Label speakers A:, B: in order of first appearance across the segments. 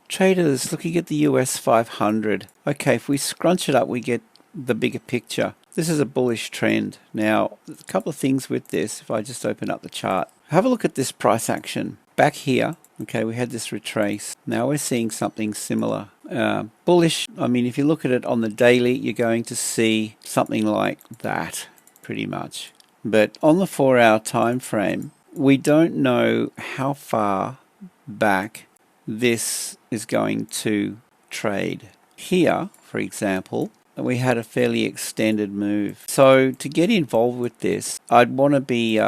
A: Traders, looking at the US500. Okay, if we scrunch it up, we get the bigger picture. This is a bullish trend. Now, a couple of things with this. If I just open up the chart, have a look at this price action. Back here, okay, we had this retrace. Now we're seeing something similar. Bullish, I mean, if you look at it on the daily, you're going to see something like that, pretty much. But on the 4-hour time frame, we don't know how far back this is going to trade. Here, for example, we had a fairly extended move. So to get involved with this, I'd want to be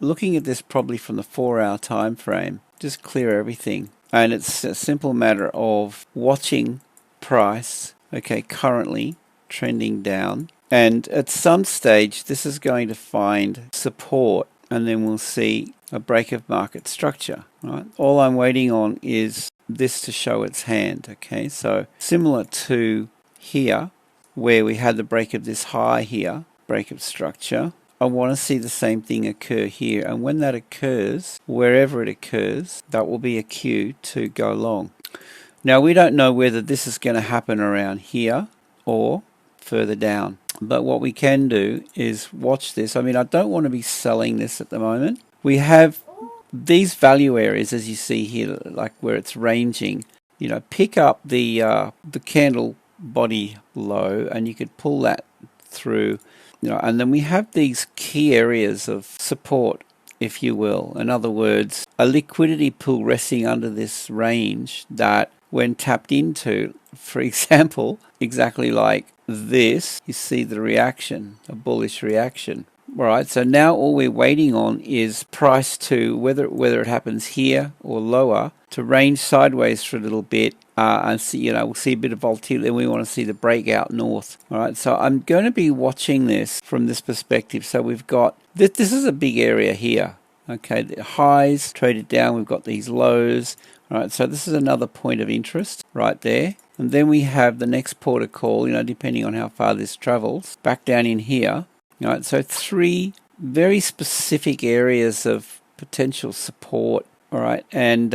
A: looking at this probably from the 4-hour time frame. Just clear everything. And it's a simple matter of watching price, okay, currently trending down. And at some stage, this is going to find support, and then we'll see a break of market structure. Right? All I'm waiting on is this to show its hand. Okay, so similar to here, where we had the break of this high here, break of structure, I want to see the same thing occur here. And when that occurs, wherever it occurs, that will be a cue to go long. Now, we don't know whether this is going to happen around here or further down. But what we can do is watch this. I mean, I don't want to be selling this at the moment. We have these value areas, as you see here, like where it's ranging. You know, pick up the candle body low, and you could pull that through. You know, and then we have these key areas of support, if you will. In other words, a liquidity pool resting under this range that, when tapped into, for example, exactly like this, you see the reaction, a bullish reaction. All right, so now all we're waiting on is price to, whether it happens here or lower, to range sideways for a little bit, and see, you know, we'll see a bit of volatility, and we want to see the breakout north. All right, so I'm going to be watching this from this perspective. So we've got this is a big area here. Okay, the highs traded down. We've got these lows. All right, so this is another point of interest right there. And then we have the next port of call, you know, depending on how far this travels, back down in here. All right, so 3 very specific areas of potential support. All right, and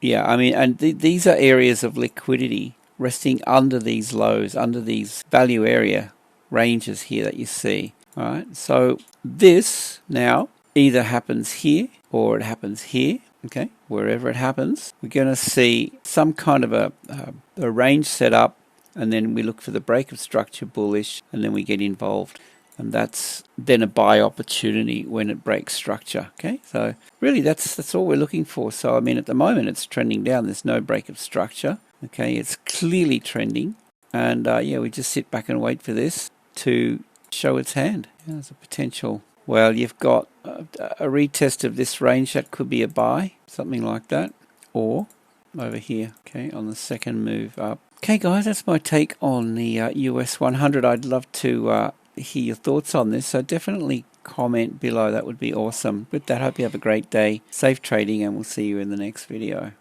A: yeah, I mean, and these are areas of liquidity resting under these lows, under these value area ranges here that you see. All right, so this now either happens here or it happens here. Okay, wherever it happens, we're going to see some kind of a range set up, and then we look for the break of structure bullish, and then we get involved. And that's then a buy opportunity when it breaks structure. Okay, so really that's all we're looking for. So I mean, at the moment it's trending down. There's no break of structure. Okay, it's clearly trending, and yeah, we just sit back and wait for this to show its hand. Yeah, there's a potential. Well, you've got a retest of this range. That could be a buy, something like that, or over here. Okay, on the second move up. Okay, guys, that's my take on the US100. I'd love to hear your thoughts on this, so definitely comment below. That would be awesome. With that, hope you have a great day, safe trading, and we'll see you in the next video.